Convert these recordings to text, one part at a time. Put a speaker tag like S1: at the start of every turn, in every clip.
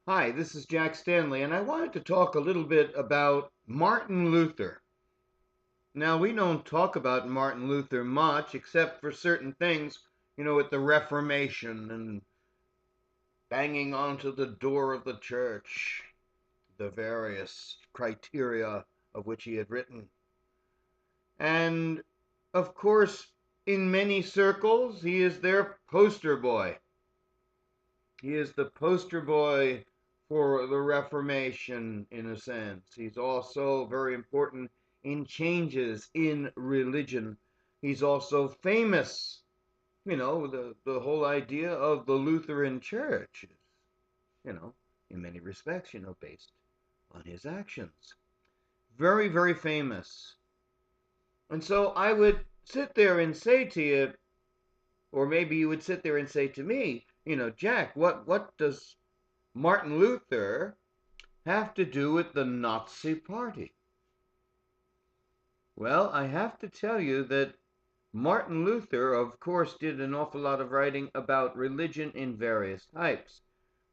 S1: Hi, this is Jack Stanley, and I wanted to talk a little bit about Martin Luther. Now, we don't talk about Martin Luther much, except for certain things, with the Reformation and banging onto the door of the church, the various criteria of which he had written. And, of course, in many circles, he is their poster boy. He is the poster boy for the Reformation, in a sense. He's also very important in changes in religion. He's also famous. The whole idea of the Lutheran Church is, you know, in many respects, based on his actions. Very, very famous. And so I would sit there and say to you, or maybe you would sit there and say to me, Jack, what does Martin Luther have to do with the Nazi Party? Well, I have to tell you that Martin Luther, of course, did an awful lot of writing about religion in various types,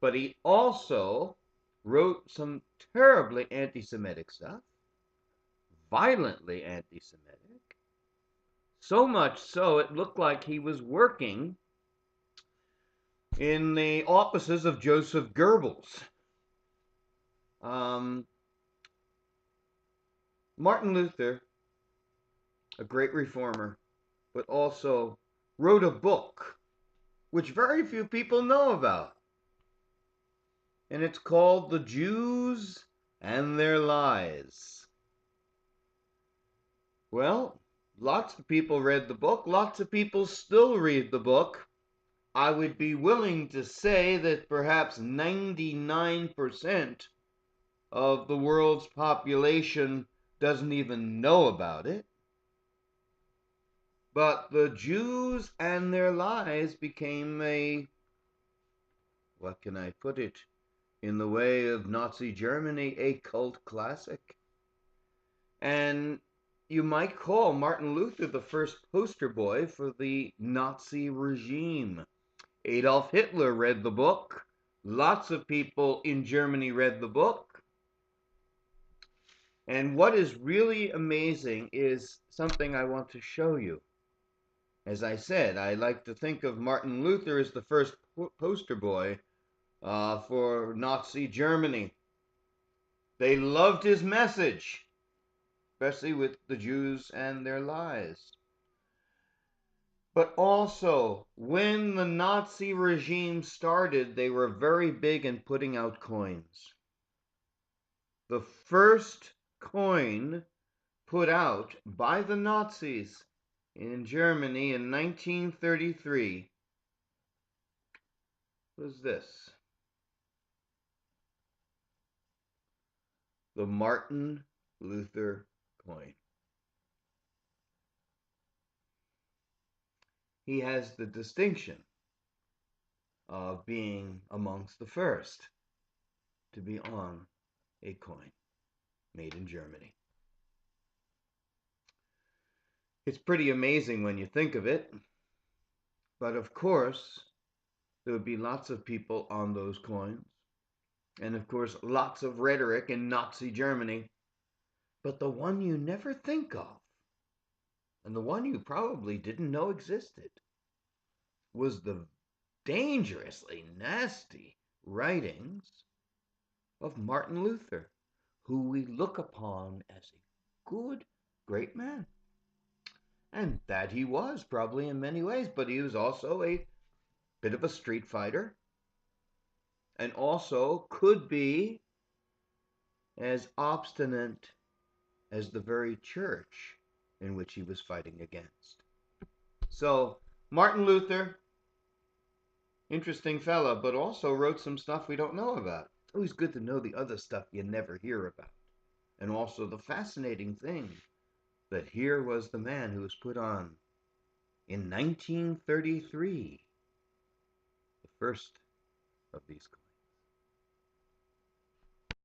S1: but he also wrote some terribly anti-Semitic stuff, violently anti-Semitic, so much so it looked like he was working in the offices of Joseph Goebbels. Um, Martin Luther, a great reformer, but also wrote a book which very few people know about. And it's called The Jews and Their Lies. Well, lots of people read the book. Lots of people still read the book. I would be willing to say that perhaps 99% of the world's population doesn't even know about it. But the Jews and their lies became what can I put it, in the way of Nazi Germany, a cult classic. And you might call Martin Luther the first poster boy for the Nazi regime. Adolf Hitler read the book. Lots of people in Germany read the book. And what is really amazing is something I want to show you. As I said, I like to think of Martin Luther as the first poster boy for Nazi Germany. They loved his message, especially with the Jews and their lies. But also, when the Nazi regime started, they were very big in putting out coins. The first coin put out by the Nazis in Germany in 1933 was this: the Martin Luther coin. He has the distinction of being amongst the first to be on a coin made in Germany. It's pretty amazing when you think of it, but of course, there would be lots of people on those coins, and of course, lots of rhetoric in Nazi Germany. But the one you never think of, and the one you probably didn't know existed, was the dangerously nasty writings of Martin Luther, who we look upon as a good, great man. And that he was, probably in many ways, but he was also a bit of a street fighter, and also could be as obstinate as the very church in which he was fighting against. So, Martin Luther, interesting fella, but also wrote some stuff we don't know about. It's always good to know the other stuff you never hear about. And also the fascinating thing that here was the man who was put on in 1933, the first of these